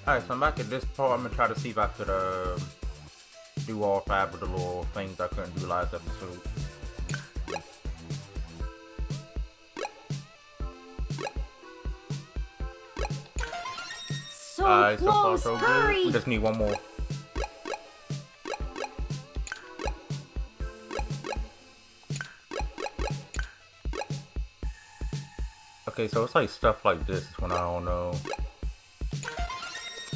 Alright, so I'm back at this part. I'm gonna try to see if I could do all 5 of the little things I couldn't do last episode. So Alright, so far close, so hurry! good. We just need one more. Okay, so it's like stuff like this when I don't know.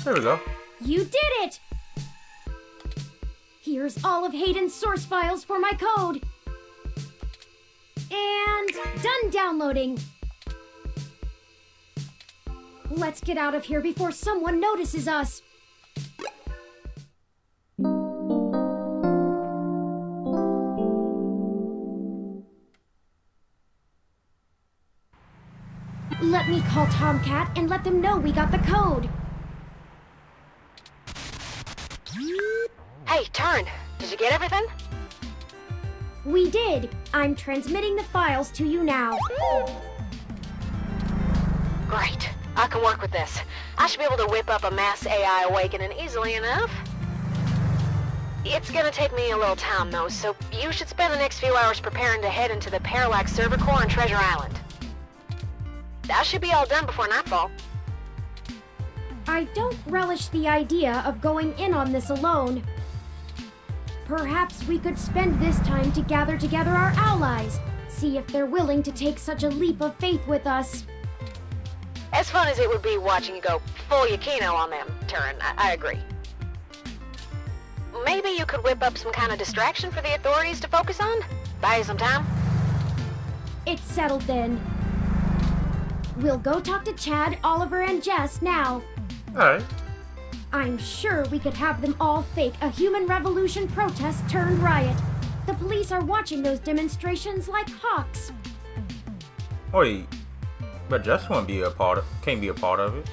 There we go. You did it! Here's all of Hayden's source files for my code. And done downloading. Let's get out of here before someone notices us. Let me call Tomcat and let them know we got the code. Hey, Turn, did you get everything? We did. I'm transmitting the files to you now. Great. I can work with this. I should be able to whip up a mass AI awakening easily enough. It's gonna take me a little time, though, so you should spend the next few hours preparing to head into the Parallax Server Core on Treasure Island. That should be all done before nightfall. I don't relish the idea of going in on this alone. Perhaps we could spend this time to gather together our allies, see if they're willing to take such a leap of faith with us. As fun as it would be watching you go full Yukino on them, Turin, I agree. Maybe you could whip up some kind of distraction for the authorities to focus on? Buy you some time? It's settled then. We'll go talk to Chad, Oliver, and Jess now. Alright. I'm sure we could have them all fake a human revolution protest turned riot. The police are watching those demonstrations like hawks. Wait. But Jess can't be a part of it.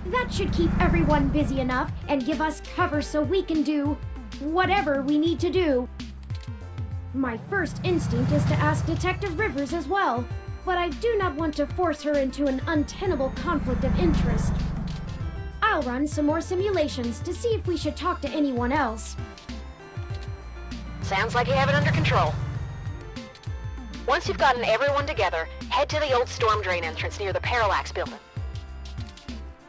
That should keep everyone busy enough and give us cover so we can do whatever we need to do. My first instinct is to ask Detective Rivers as well, but I do not want to force her into an untenable conflict of interest. I'll run some more simulations to see if we should talk to anyone else. Sounds like you have it under control. Once you've gotten everyone together, head to the old storm drain entrance near the Parallax building.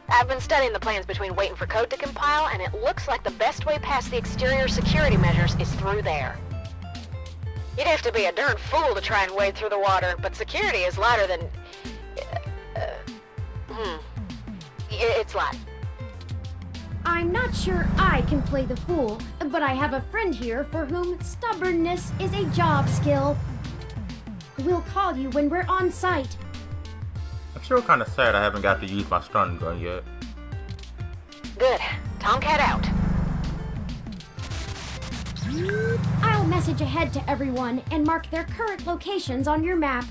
I've been studying the plans between waiting for code to compile, and it looks like the best way past the exterior security measures is through there. You'd have to be a darn fool to try and wade through the water, but security is lighter than... It's light. I'm not sure I can play the fool, but I have a friend here for whom stubbornness is a job skill. We'll call you when we're on site. I'm still kind of sad I haven't got to use my stun gun yet. Good. Tomcat out. I'll message ahead to everyone and mark their current locations on your map.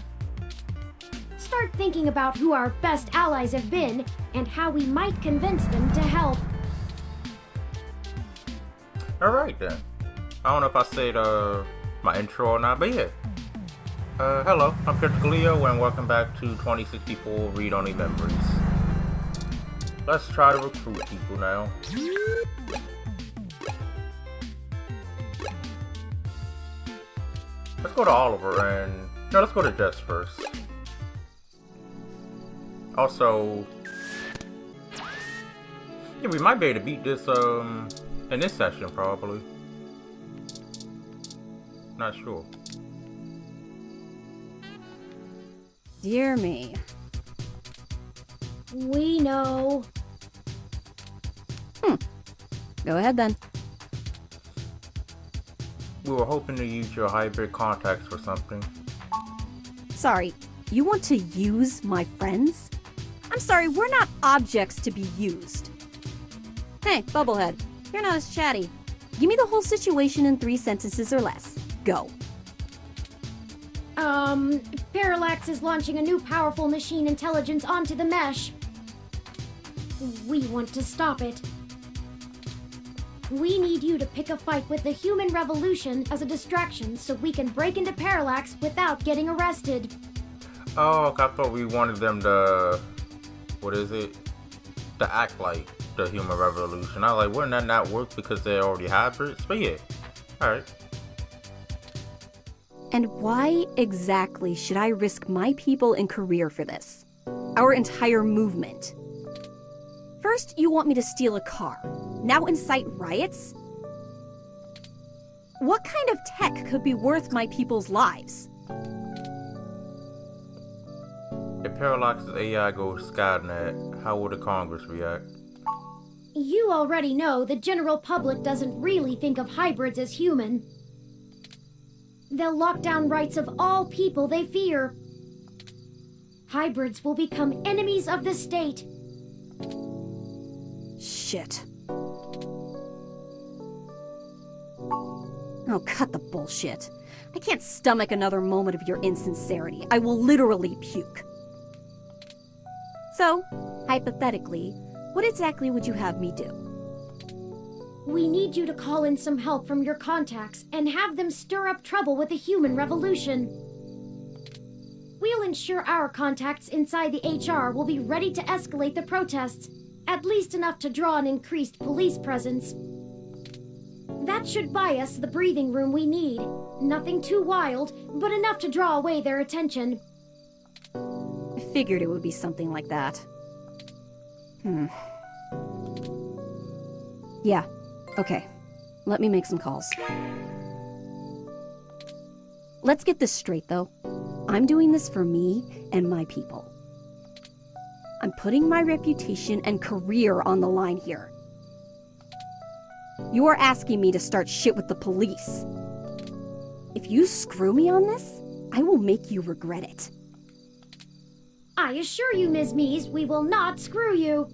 Start thinking about who our best allies have been and how we might convince them to help. Alright then. I don't know if I said my intro or not, but yeah. Hello, I'm Critical Leo and welcome back to 2064 Read Only Memories. Let's try to recruit people now. Let's go to Oliver and... No, let's go to Jess first. Also... Yeah, we might be able to beat this, in this session, probably. Not sure. Dear me. We know. Go ahead then. We were hoping to use your hybrid contacts for something. Sorry, you want to use my friends? I'm sorry, we're not objects to be used. Hey, Bubblehead, you're not as chatty. Give me the whole situation in 3 sentences or less. Go. Parallax is launching a new powerful machine intelligence onto the mesh. We want to stop it. We need you to pick a fight with the human revolution as a distraction so we can break into Parallax without getting arrested. Oh, I thought we wanted them to... What is it? To act like the human revolution. I was like, wouldn't that not work because they're already hybrids? But yeah, alright. And why exactly should I risk my people and career for this? Our entire movement. First, you want me to steal a car. Now incite riots? What kind of tech could be worth my people's lives? If Parallax's AI goes Skynet, how will the Congress react? You already know the general public doesn't really think of hybrids as human. They'll lock down rights of all people they fear. Hybrids will become enemies of the state. Shit. Oh, cut the bullshit. I can't stomach another moment of your insincerity. I will literally puke. So, hypothetically, what exactly would you have me do? We need you to call in some help from your contacts and have them stir up trouble with the human revolution. We'll ensure our contacts inside the HR will be ready to escalate the protests, at least enough to draw an increased police presence. That should buy us the breathing room we need. Nothing too wild, but enough to draw away their attention. I figured it would be something like that. Yeah, okay. Let me make some calls. Let's get this straight, though. I'm doing this for me and my people. I'm putting my reputation and career on the line here. You are asking me to start shit with the police. If you screw me on this, I will make you regret it. I assure you, Ms. Mees, we will not screw you.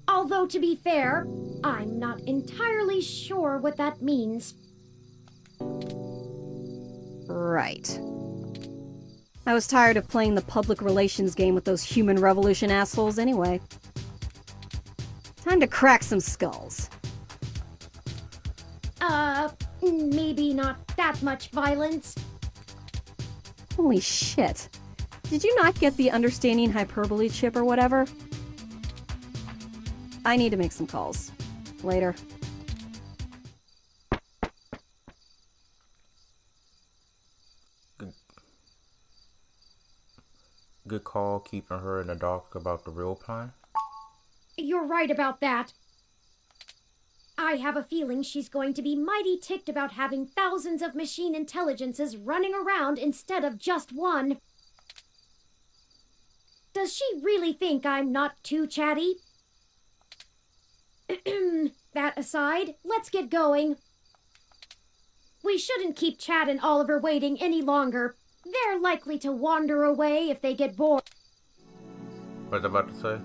Although, to be fair, I'm not entirely sure what that means. Right. I was tired of playing the public relations game with those human revolution assholes anyway. Time to crack some skulls. Maybe not that much violence. Holy shit. Did you not get the understanding hyperbole chip or whatever? I need to make some calls. Later. Good call keeping her in the dark about the real plan. You're right about that. I have a feeling she's going to be mighty ticked about having thousands of machine intelligences running around instead of just one. Does she really think I'm not too chatty? That aside, let's get going. We shouldn't keep Chad and Oliver waiting any longer. They're likely to wander away if they get bored. What was I about to say?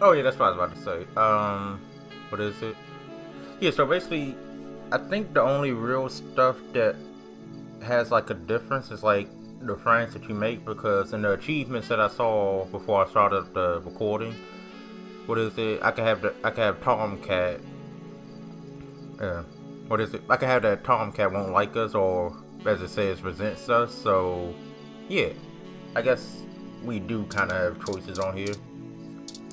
Oh yeah, that's what I was about to say. What is it? Yeah, so basically, I think the only real stuff that has like a difference is like the friends that you make, because in the achievements that I saw before I started the recording, what is it? I can have Tomcat. What is it? I can have that Tomcat won't like us, or as it says, resents us. So yeah, I guess we do kind of have choices on here.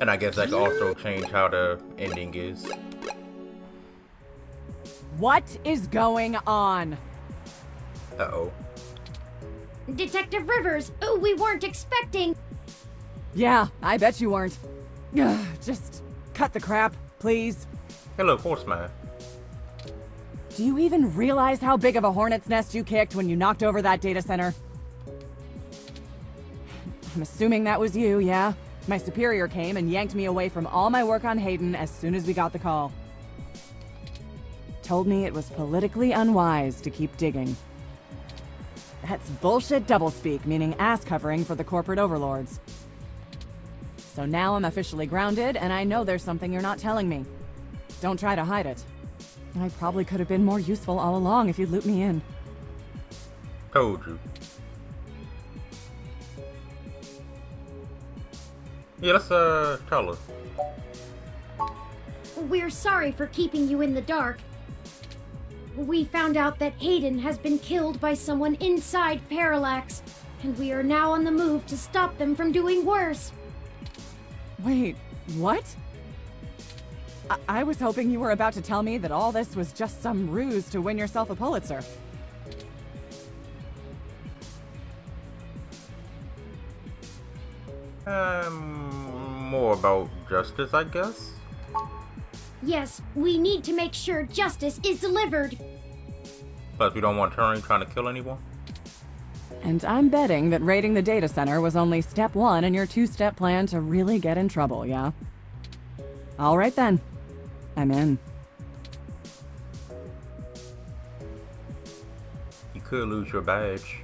And I guess that could also change how the ending is. What is going on? Uh-oh. Detective Rivers, we weren't expecting. Yeah, I bet you weren't. Ugh, just cut the crap, please. Hello, Horseman. Do you even realize how big of a hornet's nest you kicked when you knocked over that data center? I'm assuming that was you, yeah? My superior came and yanked me away from all my work on Hayden as soon as we got the call. Told me it was politically unwise to keep digging. That's bullshit doublespeak, meaning ass covering for the corporate overlords. So now I'm officially grounded, and I know there's something you're not telling me. Don't try to hide it. I probably could have been more useful all along if you'd loop me in. Told you. Yeah, let's tell her. We're sorry for keeping you in the dark. We found out that Hayden has been killed by someone inside Parallax, and we are now on the move to stop them from doing worse. Wait, what? I was hoping you were about to tell me that all this was just some ruse to win yourself a Pulitzer. More about justice, I guess? Yes, we need to make sure justice is delivered. Plus, we don't want Turing trying to kill anyone. And I'm betting that raiding the data center was only step one in your two-step plan to really get in trouble, yeah? All right then. I'm in. You could lose your badge.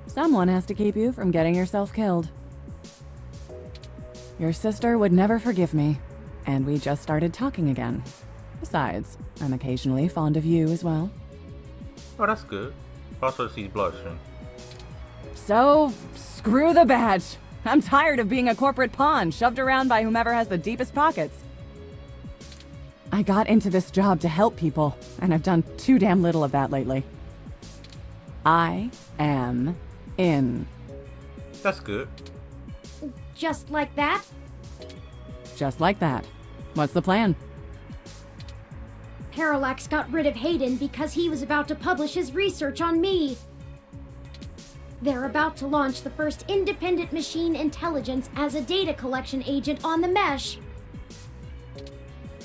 Someone has to keep you from getting yourself killed. Your sister would never forgive me, and we just started talking again. Besides, I'm occasionally fond of you as well. Oh, that's good. Also, she's blushing. So, screw the badge. I'm tired of being a corporate pawn shoved around by whomever has the deepest pockets. I got into this job to help people, and I've done too damn little of that lately. I am in. That's good. Just like that? Just like that. What's the plan? Parallax got rid of Hayden because he was about to publish his research on me. They're about to launch the first independent machine intelligence as a data collection agent on the mesh.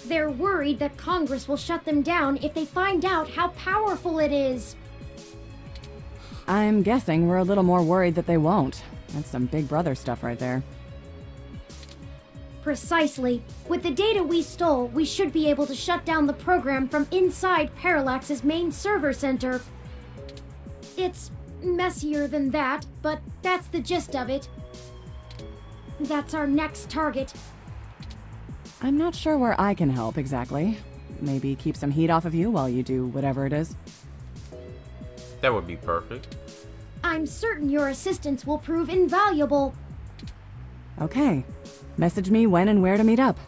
They're worried that Congress will shut them down if they find out how powerful it is. I'm guessing we're a little more worried that they won't. That's some Big Brother stuff right there. Precisely. With the data we stole, we should be able to shut down the program from inside Parallax's main server center. It's messier than that, but that's the gist of it. That's our next target. I'm not sure where I can help exactly. Maybe keep some heat off of you while you do whatever it is. That would be perfect. I'm certain your assistance will prove invaluable. Okay. Message me when and where to meet up.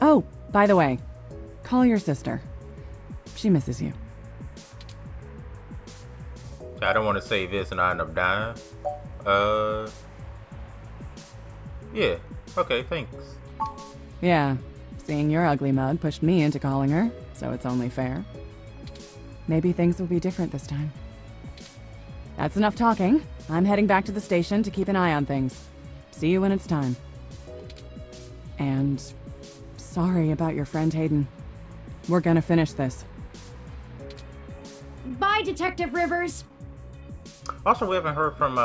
Oh, by the way, call your sister. She misses you. I don't want to say this and I end up dying. Yeah. Okay, thanks. Yeah, seeing your ugly mug pushed me into calling her, so it's only fair. Maybe things will be different this time. That's enough talking. I'm heading back to the station to keep an eye on things. See you when it's time. And sorry about your friend Hayden. We're gonna finish this. Bye, Detective Rivers. Also, we haven't heard from,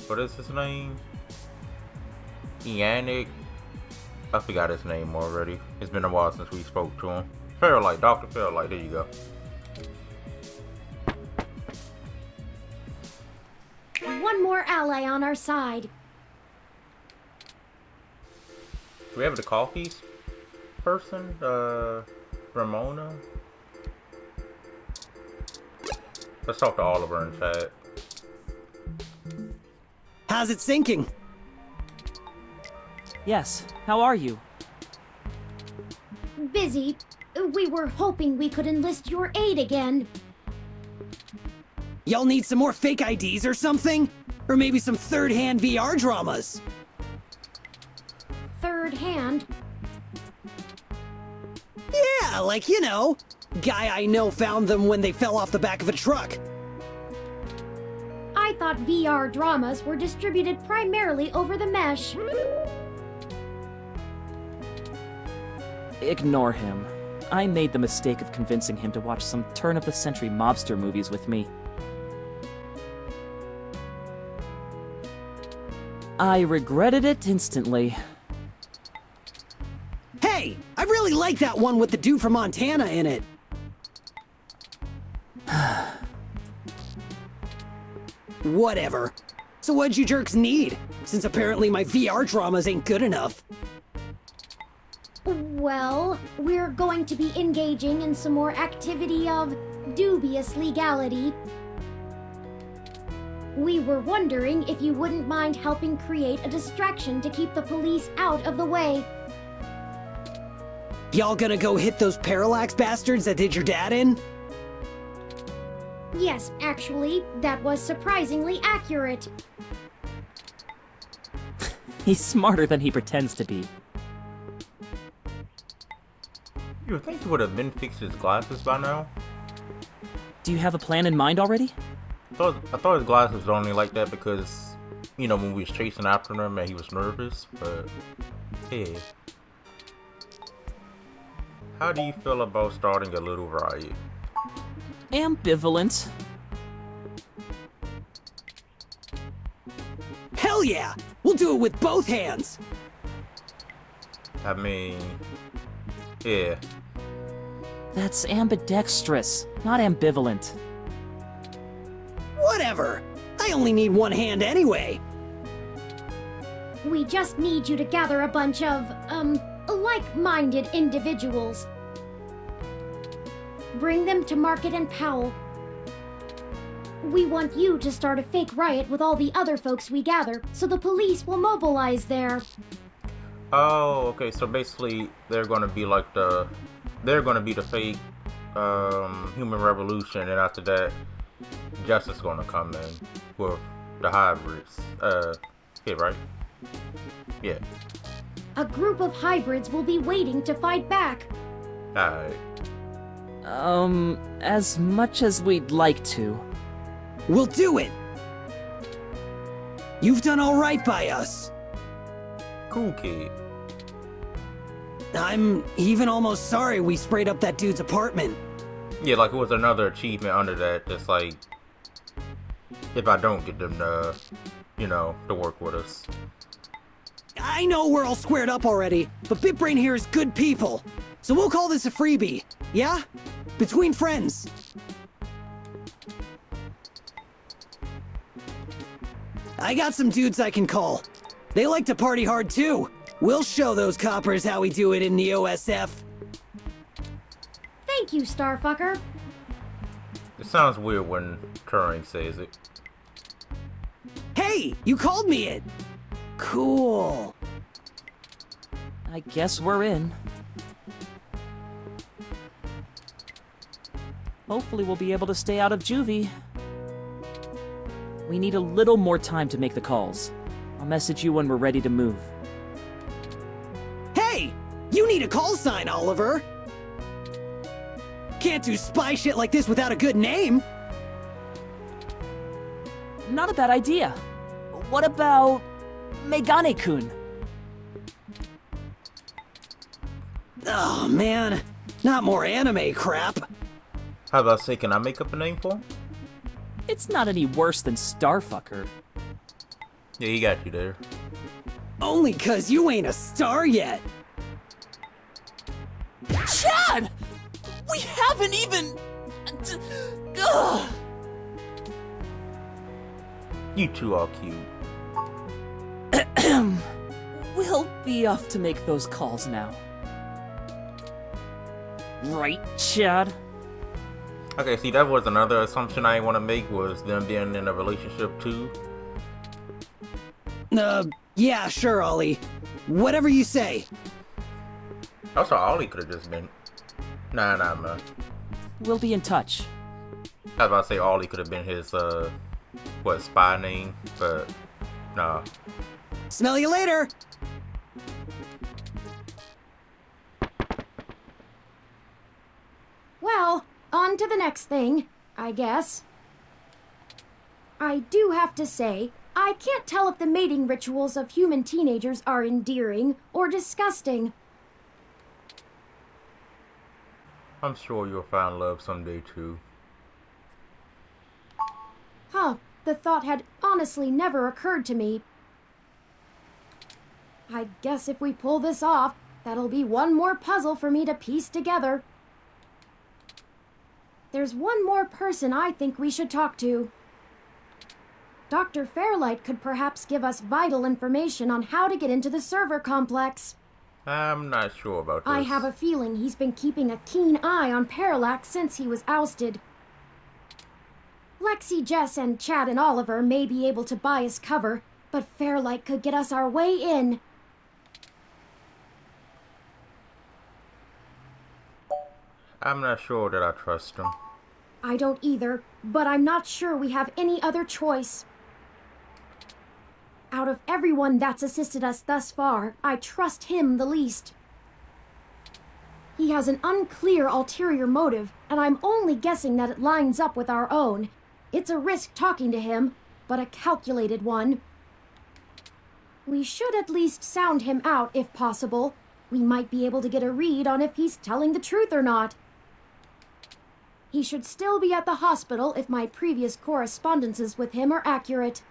what is his name? Yannick? I forgot his name already. It's been a while since we spoke to him. Fairlight, Dr. Fairlight, there you go. One more ally on our side. Do we have the coffee person? Ramona? Let's talk to Oliver in chat. How's it sinking? Yes, how are you? Busy. We were hoping we could enlist your aid again. Y'all need some more fake IDs or something? Or maybe some third-hand VR dramas? Third hand. Yeah, like, you know, guy I know found them when they fell off the back of a truck. I thought VR dramas were distributed primarily over the mesh. Ignore him. I made the mistake of convincing him to watch some turn-of-the-century mobster movies with me. I regretted it instantly. Hey, I really like that one with the dude from Montana in it. Whatever. So what'd you jerks need? Since apparently my VR dramas ain't good enough. Well, we're going to be engaging in some more activity of dubious legality. We were wondering if you wouldn't mind helping create a distraction to keep the police out of the way. Y'all gonna go hit those Parallax bastards that did your dad in? Yes, actually, that was surprisingly accurate. He's smarter than he pretends to be. You would think he would have been fixed his glasses by now. Do you have a plan in mind already? I thought his glasses were only like that because, you know, when we was chasing after him and he was nervous, but yeah. How do you feel about starting a little riot? Ambivalent. Hell yeah! We'll do it with both hands! I mean, yeah. That's ambidextrous, not ambivalent. Whatever! I only need one hand anyway! We just need you to gather a bunch of, like-minded individuals. Bring them to Market and Powell. We want you to start a fake riot with all the other folks we gather, so the police will mobilize there. Oh, okay, so basically they're gonna be like the fake human revolution, and after that Justice gonna come in with the hybrids. Yeah, right? Yeah. A group of hybrids will be waiting to fight back. Alright. As much as we'd like to. We'll do it! You've done alright by us. Cool kid. I'm even almost sorry we sprayed up that dude's apartment. Yeah, like it was another achievement under that, just like if I don't get them to, you know, to work with us. I know we're all squared up already, but BitBrain here is good people. So we'll call this a freebie, yeah? Between friends. I got some dudes I can call. They like to party hard too. We'll show those coppers how we do it in the OSF. Thank you, Starfucker. It sounds weird when Turing says it. Hey, you called me it. Cool. I guess we're in. Hopefully we'll be able to stay out of juvie. We need a little more time to make the calls. I'll message you when we're ready to move. Hey, you need a call sign, Oliver. Can't do spy shit like this without a good name. Not a bad idea. What about Megane-kun? Oh man, not more anime crap. How about say, can I make up a name for him? It's not any worse than Starfucker. Yeah, he got you there. Only 'cause you ain't a star yet. Chad! We haven't even... Ugh. You two are cute. We'll be off to make those calls now. Right, Chad? Okay, see, that was another assumption I didn't want to make, was them being in a relationship too. Yeah, sure, Ollie. Whatever you say. Also, Ollie could have just been. Nah, man. We'll be in touch. I was about to say Ollie could have been his, spy name, but nah. Smell you later. Well, on to the next thing, I guess. I do have to say, I can't tell if the mating rituals of human teenagers are endearing or disgusting. I'm sure you'll find love someday too. Huh, the thought had honestly never occurred to me. I guess if we pull this off, that'll be one more puzzle for me to piece together. There's one more person I think we should talk to. Dr. Fairlight could perhaps give us vital information on how to get into the server complex. I'm not sure about this. I have a feeling he's been keeping a keen eye on Parallax since he was ousted. Lexi, Jess, and Chad and Oliver may be able to buy us cover, but Fairlight could get us our way in. I'm not sure that I trust him. I don't either, but I'm not sure we have any other choice. Out of everyone that's assisted us thus far, I trust him the least. He has an unclear ulterior motive, and I'm only guessing that it lines up with our own. It's a risk talking to him, but a calculated one. We should at least sound him out if possible. We might be able to get a read on if he's telling the truth or not. He should still be at the hospital if my previous correspondences with him are accurate.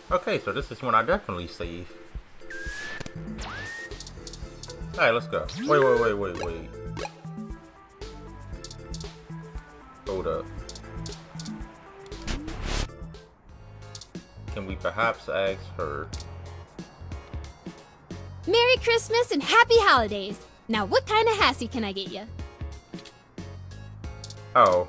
Okay, so this is when I definitely save. Alright, let's go. Wait. Hold up. Can we perhaps ask her? Merry Christmas and Happy Holidays! Now what kind of hassy can I get you? Oh.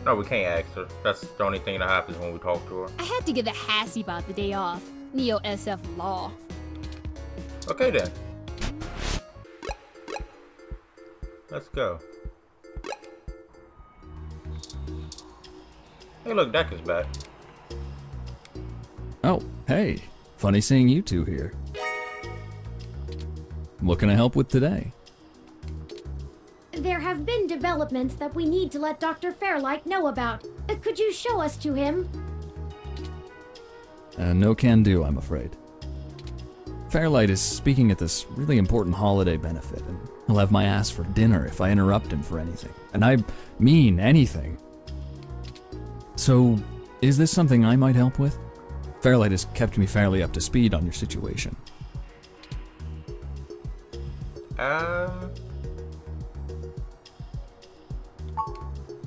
No, we can't ask her. That's the only thing that happens when we talk to her. I had to give the hassy bot the day off. Neo SF law. Okay then. Let's go. Hey look, Deck is back. Oh, hey. Funny seeing you two here. What can I help with today? There have been developments that we need to let Dr. Fairlight know about. Could you show us to him? No can do, I'm afraid. Fairlight is speaking at this really important holiday benefit, and he'll have my ass for dinner if I interrupt him for anything. And I mean anything. So, is this something I might help with? Fairlight has kept me fairly up to speed on your situation.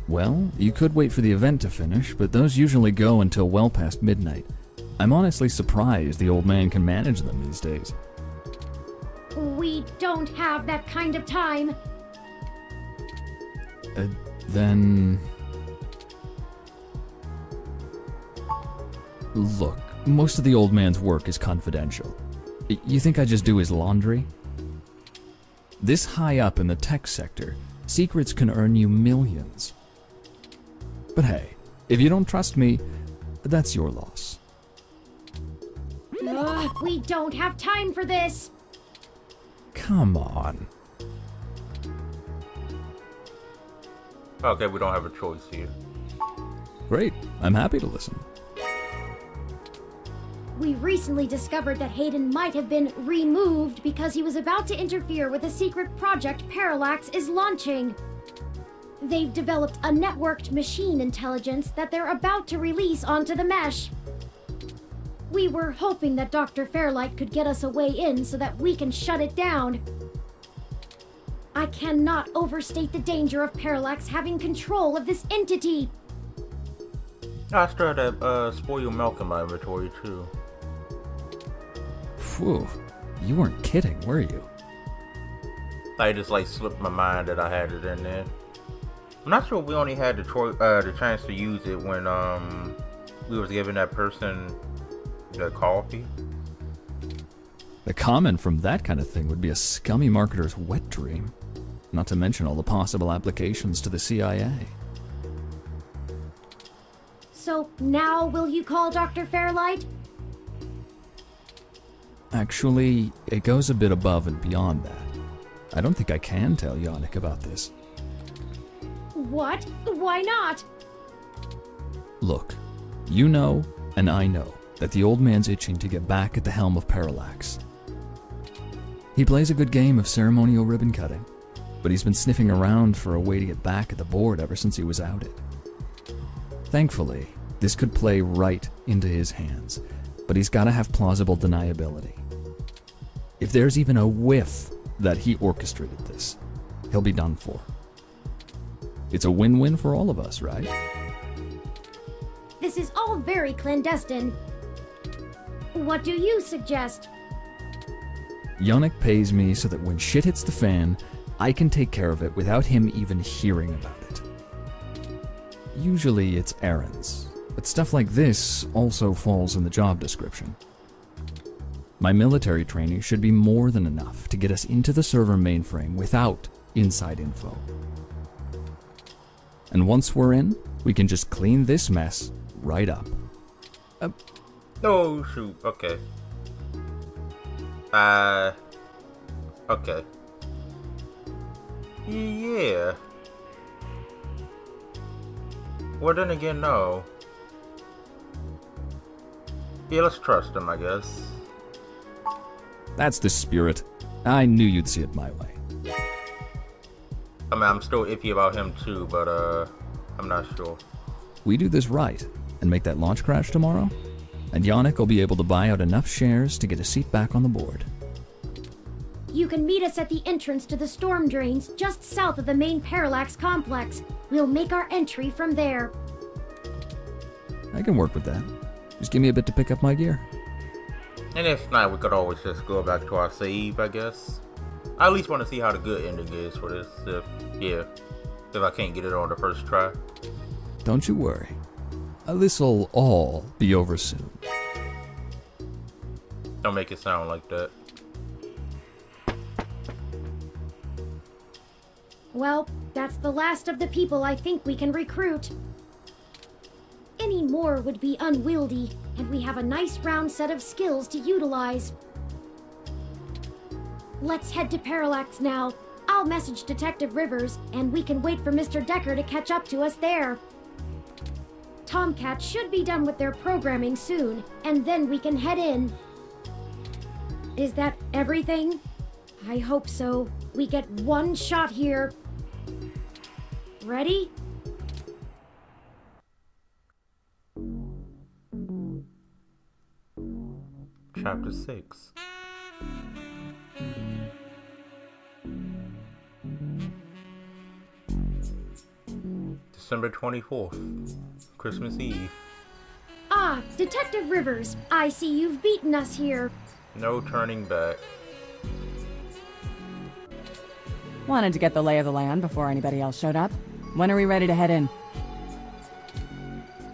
Well, you could wait for the event to finish, but those usually go until well past midnight. I'm honestly surprised the old man can manage them these days. We don't have that kind of time. Then... Look, most of the old man's work is confidential. You think I just do his laundry? This high up in the tech sector, secrets can earn you millions. But hey, if you don't trust me, that's your loss. Ugh, we don't have time for this. Come on. Okay, we don't have a choice here. Great, I'm happy to listen. We recently discovered that Hayden might have been removed because he was about to interfere with a secret project Parallax is launching. They've developed a networked machine intelligence that they're about to release onto the mesh. We were hoping that Dr. Fairlight could get us a way in so that we can shut it down. I cannot overstate the danger of Parallax having control of this entity. I still had spoiled milk in my inventory too. Phew, you weren't kidding, were you? I just like slipped my mind that I had it in there. I'm not sure if we only had the chance to use it when we was giving that person the coffee. The comment from that kind of thing would be a scummy marketer's wet dream. Not to mention all the possible applications to the CIA. So now will you call Dr. Fairlight? Actually, it goes a bit above and beyond that. I don't think I can tell Yannick about this. What? Why not? Look, you know, and I know, that the old man's itching to get back at the helm of Parallax. He plays a good game of ceremonial ribbon cutting, but he's been sniffing around for a way to get back at the board ever since he was outed. Thankfully, this could play right into his hands, but he's got to have plausible deniability. If there's even a whiff that he orchestrated this, he'll be done for. It's a win-win for all of us, right? This is all very clandestine. What do you suggest? Yannick pays me so that when shit hits the fan, I can take care of it without him even hearing about it. Usually it's errands, but stuff like this also falls in the job description. My military training should be more than enough to get us into the server mainframe without inside info. And once we're in, we can just clean this mess right up. Oh, shoot. Okay. Okay. Yeah. Well, then again, no. Yeah, let's trust him, I guess. That's the spirit. I knew you'd see it my way. I mean, I'm still iffy about him too, but I'm not sure. We do this right and make that launch crash tomorrow, and Yannick will be able to buy out enough shares to get a seat back on the board. You can meet us at the entrance to the storm drains just south of the main Parallax complex. We'll make our entry from there. I can work with that. Just give me a bit to pick up my gear. And if not, we could always just go back to our save, I guess. I at least want to see how the good ending is for this. If I can't get it on the first try. Don't you worry. This'll all be over soon. Don't make it sound like that. Well, that's the last of the people I think we can recruit. Any more would be unwieldy, and we have a nice round set of skills to utilize. Let's head to Parallax now. I'll message Detective Rivers, and we can wait for Mr. Decker to catch up to us there. Tomcat should be done with their programming soon, and then we can head in. Is that everything? I hope so. We get one shot here. Ready? Chapter 6. December 24th, Christmas Eve. Ah, Detective Rivers, I see you've beaten us here. No turning back. Wanted to get the lay of the land before anybody else showed up. When are we ready to head in?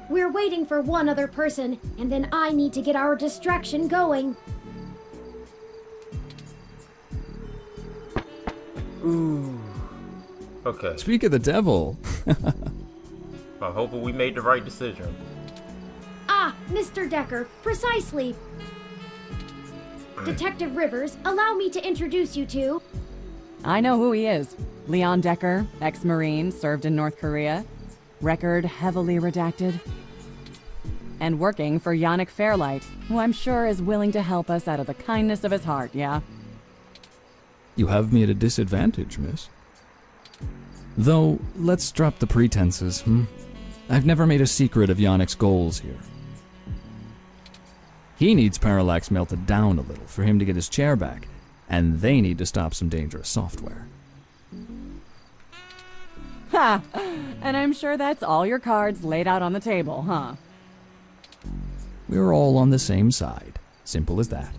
We're waiting for one other person, and then I need to get our distraction going. Ooh. Okay. Speak of the devil. I'm hoping we made the right decision. Ah, Mr. Decker, precisely. Detective Rivers, allow me to introduce you to... I know who he is. Leon Decker, ex-Marine, served in North Korea. Record heavily redacted. And working for Yannick Fairlight, who I'm sure is willing to help us out of the kindness of his heart, yeah? You have me at a disadvantage, miss. Though, let's drop the pretenses, I've never made a secret of Yannick's goals here. He needs Parallax melted down a little for him to get his chair back, and they need to stop some dangerous software. Ha! And I'm sure that's all your cards laid out on the table, huh? We're all on the same side. Simple as that.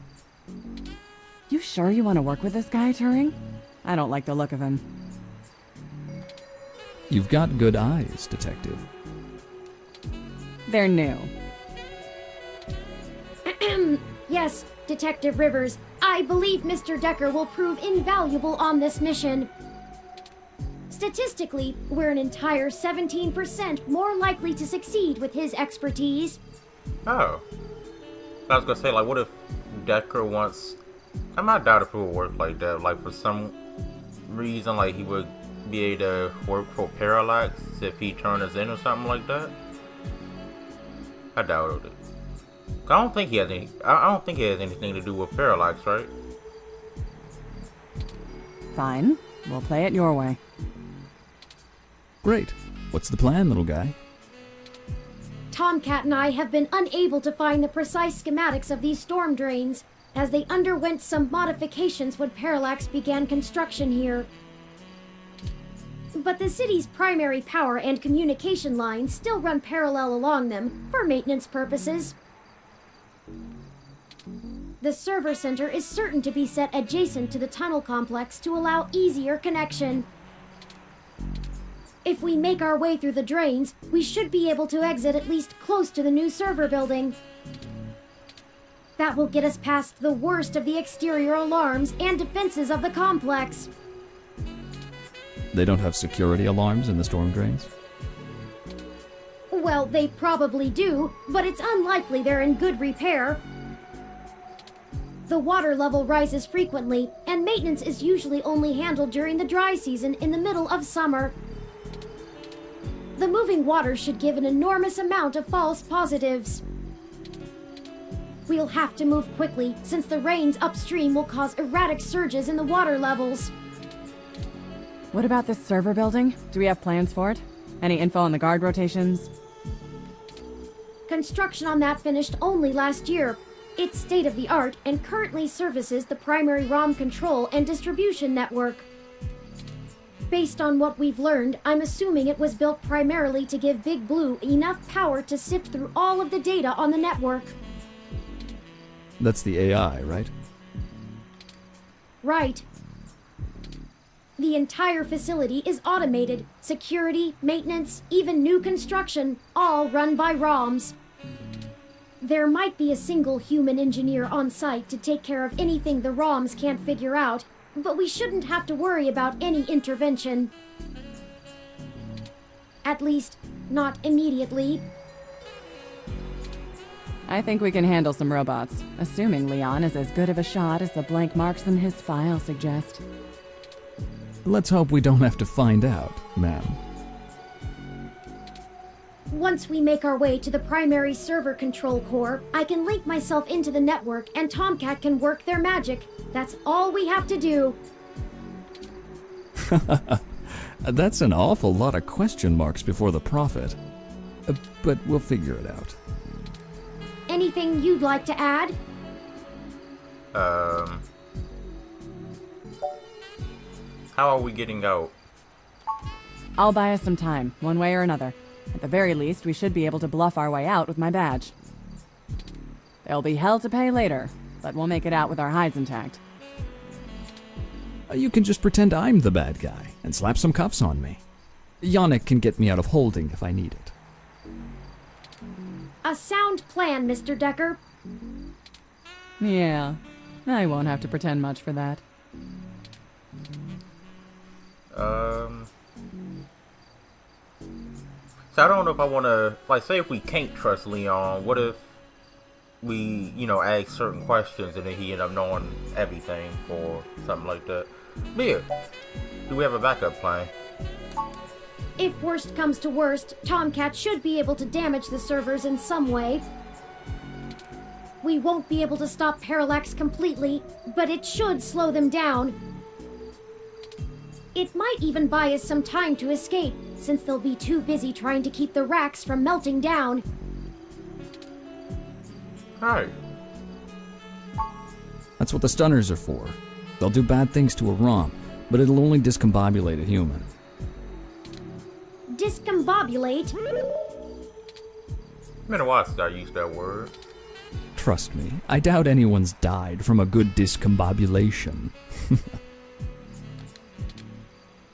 You sure you want to work with this guy, Turing? I don't like the look of him. You've got good eyes, Detective. They're new. Yes, Detective Rivers, I believe Mr. Decker will prove invaluable on this mission. Statistically, we're an entire 17% more likely to succeed with his expertise. Oh. I was gonna say, like, what if Decker wants... I might doubt if it would work like that. Like, for some reason, like, he would be able to work for Parallax if he turned us in or something like that. I doubt it. I don't think he has any... I don't think he has anything to do with Parallax, right? Fine. We'll play it your way. Great. What's the plan, little guy? Tomcat and I have been unable to find the precise schematics of these storm drains, as they underwent some modifications when Parallax began construction here. But the city's primary power and communication lines still run parallel along them for maintenance purposes. The server center is certain to be set adjacent to the tunnel complex to allow easier connection. If we make our way through the drains, we should be able to exit at least close to the new server building. That will get us past the worst of the exterior alarms and defenses of the complex. They don't have security alarms in the storm drains? Well, they probably do, but it's unlikely they're in good repair. The water level rises frequently, and maintenance is usually only handled during the dry season in the middle of summer. The moving water should give an enormous amount of false positives. We'll have to move quickly, since the rains upstream will cause erratic surges in the water levels. What about this server building? Do we have plans for it? Any info on the guard rotations? Construction on that finished only last year. It's state-of-the-art and currently services the primary ROM control and distribution network. Based on what we've learned, I'm assuming it was built primarily to give Big Blue enough power to sift through all of the data on the network. That's the AI, right? Right. The entire facility is automated. Security, maintenance, even new construction, all run by ROMs. There might be a single human engineer on site to take care of anything the ROMs can't figure out, but we shouldn't have to worry about any intervention. At least, not immediately. I think we can handle some robots, assuming Leon is as good of a shot as the blank marks in his file suggest. Let's hope we don't have to find out, ma'am. Once we make our way to the primary server control core, I can link myself into the network and Tomcat can work their magic. That's all we have to do. That's an awful lot of question marks before the prophet. But we'll figure it out. Anything you'd like to add? How are we getting out? I'll buy us some time, one way or another. At the very least, we should be able to bluff our way out with my badge. There'll be hell to pay later, but we'll make it out with our hides intact. You can just pretend I'm the bad guy and slap some cuffs on me. Yannick can get me out of holding if I need it. A sound plan, Mr. Decker. Yeah, I won't have to pretend much for that. So I don't know if I want to, like, say if we can't trust Leon, what if we, ask certain questions and then he end up knowing everything or something like that? But yeah, do we have a backup plan? If worst comes to worst, Tomcat should be able to damage the servers in some way. We won't be able to stop Parallax completely, but it should slow them down. It might even buy us some time to escape, since they'll be too busy trying to keep the racks from melting down. Alright. That's what the stunners are for. They'll do bad things to a ROM, but it'll only discombobulate a human. Discombobulate? It's been a while since I used that word. Trust me, I doubt anyone's died from a good discombobulation.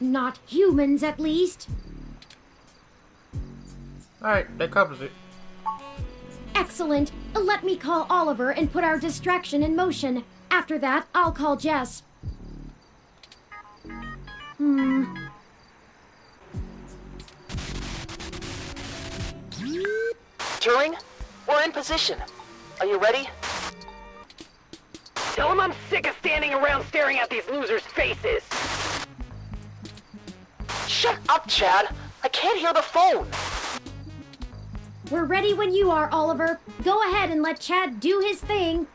Not humans, at least. Alright, that covers it. Excellent. Let me call Oliver and put our distraction in motion. After that, I'll call Jess. Turing, we're in position. Are you ready? Tell him I'm sick of standing around staring at these losers' faces. Shut up, Chad. I can't hear the phone. We're ready when you are, Oliver. Go ahead and let Chad do his thing.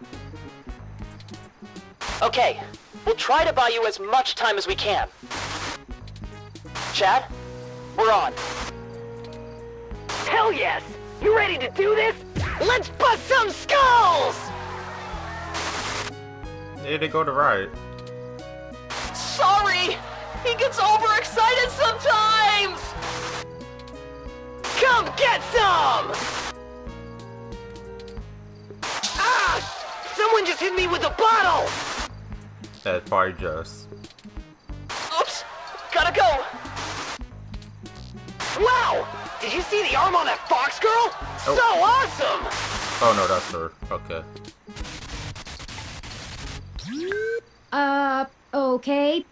Okay, we'll try to buy you as much time as we can. Chad, we're on. Hell yes! You ready to do this? Let's bust some skulls! Yeah, they go to riot. Sorry! He gets overexcited sometimes! Come get some! Ah! Someone just hit me with a bottle! That's probably just. Oops! Gotta go! Wow! Did you see the arm on that fox girl? Oh. So awesome! Oh no, that's her. Okay. Okay.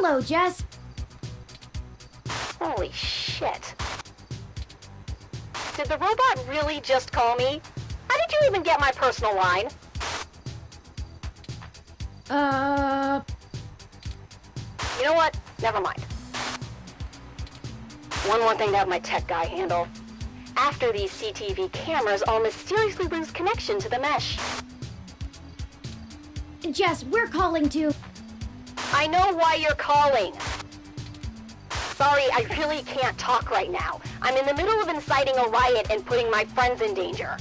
Hello, Jess. Holy shit. Did the robot really just call me? How did you even get my personal line? You know what? Never mind. One more thing to have my tech guy handle. After these CTV cameras all mysteriously lose connection to the mesh. Jess, we're calling to... I know why you're calling. Sorry, I really can't talk right now. I'm in the middle of inciting a riot and putting my friends in danger.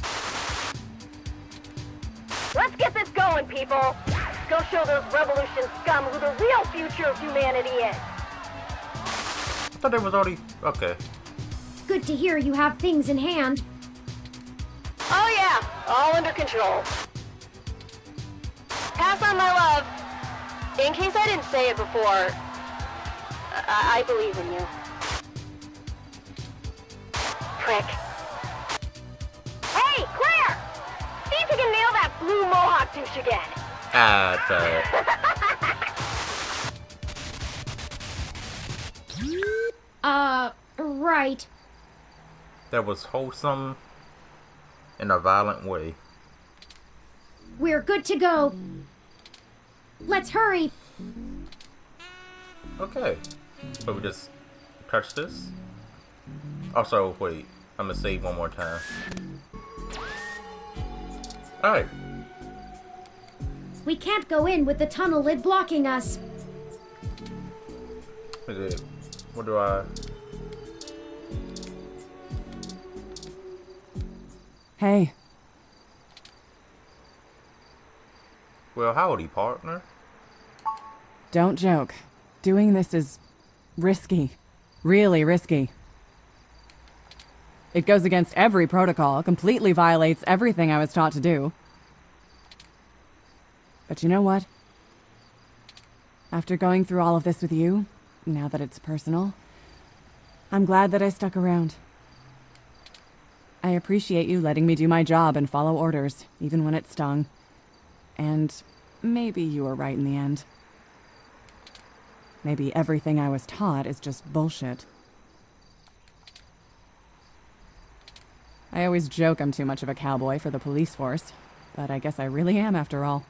Let's get this going, people. Go show those revolution scum who the real future of humanity is. I thought there was already... Okay. Good to hear you have things in hand. Oh yeah, all under control. Pass on my love. In case I didn't say it before, I believe in you. Prick. Hey, Claire! See if you can nail that blue mohawk douche again. Ah, sorry. Right. That was wholesome in a violent way. We're good to go. Let's hurry. Okay. So we just touch this. Also, wait. I'm gonna save one more time. Alright. We can't go in with the tunnel lid blocking us. What do I... Hey, Well, howdy, partner. don't joke. Doing this is risky. Really risky. It goes against every protocol, completely violates everything I was taught to do. But you know what? After going through all of this with you, now that it's personal, I'm glad that I stuck around. I appreciate you letting me do my job and follow orders, even when it stung. And maybe you were right in the end. Maybe everything I was taught is just bullshit. I always joke I'm too much of a cowboy for the police force, but I guess I really am after all.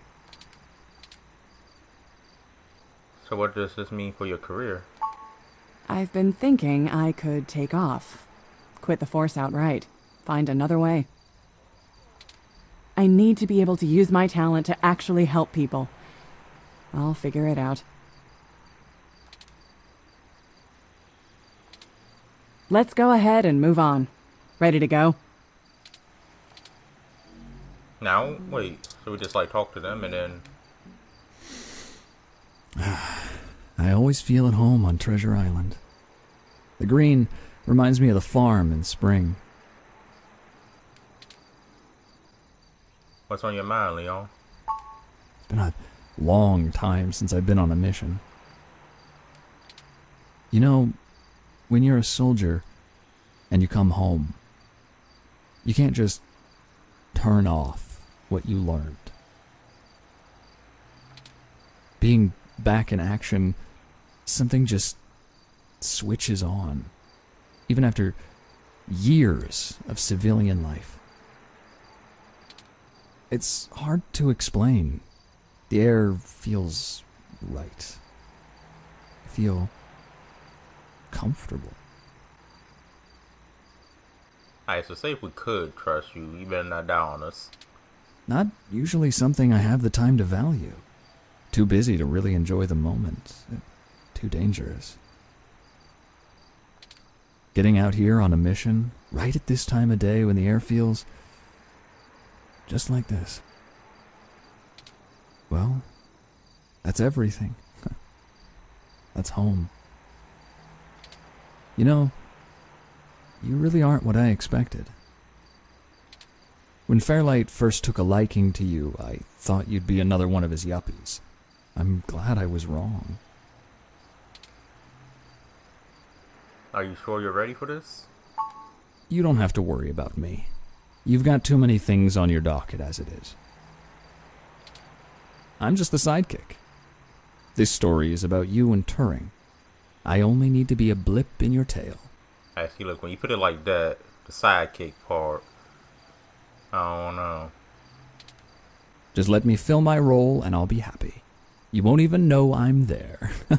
So what does this mean for your career? I've been thinking I could take off. Quit the force outright. Find another way. I need to be able to use my talent to actually help people. I'll figure it out. Let's go ahead and move on. Ready to go? Now, wait. So we just like talk to them and then... I always feel at home on Treasure Island. The green reminds me of the farm in spring. What's on your mind, Leon? It's been a long time since I've been on a mission. You know, when you're a soldier and you come home, you can't just turn off what you learned. Being back in action, something just switches on, even after years of civilian life. It's hard to explain. The air feels right. I feel comfortable. Alright, so say if we could trust you, you better not die on us. Not usually something I have the time to value. Too busy to really enjoy the moment. Too dangerous. Getting out here on a mission, right at this time of day when the air feels just like this. Well, that's everything. That's home. You know, you really aren't what I expected. When Fairlight first took a liking to you, I thought you'd be another one of his yuppies. I'm glad I was wrong. Are you sure you're ready for this? You don't have to worry about me. You've got too many things on your docket as it is. I'm just the sidekick. This story is about you and Turing. I only need to be a blip in your tale. Actually, look, when you put it like that, the sidekick part, I don't know. Just let me fill my role and I'll be happy. You won't even know I'm there. I'm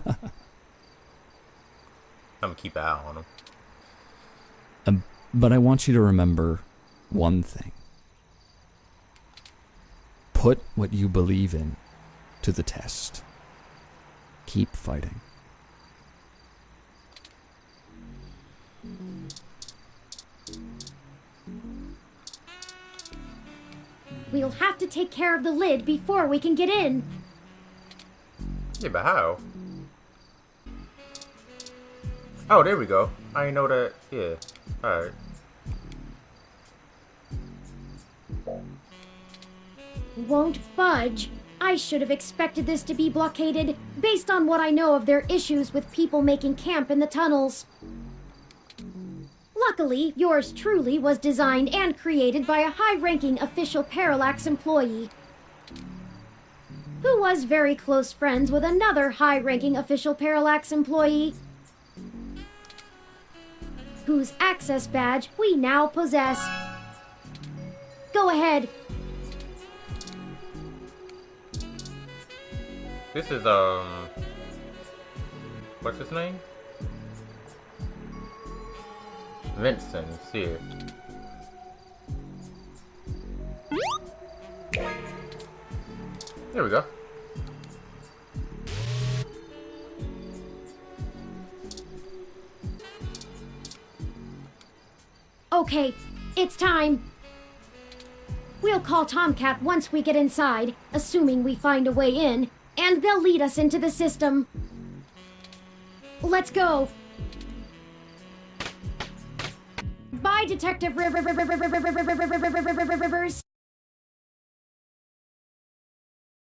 gonna keep an eye on him. But I want you to remember one thing. Put what you believe in to the test. Keep fighting. We'll have to take care of the lid before we can get in. Yeah, but how? Oh, there we go. I didn't know that. Yeah. Alright. Won't budge. I should have expected this to be blockaded based on what I know of their issues with people making camp in the tunnels. Luckily, yours truly was designed and created by a high-ranking official Parallax employee who was very close friends with another high-ranking official Parallax employee whose access badge we now possess. Go ahead. This is, what's his name? Vincent, here. There we go. Okay, it's time. We'll call Tomcat once we get inside, assuming we find a way in, and they'll lead us into the system. Let's go. Bye, Detective Rivers.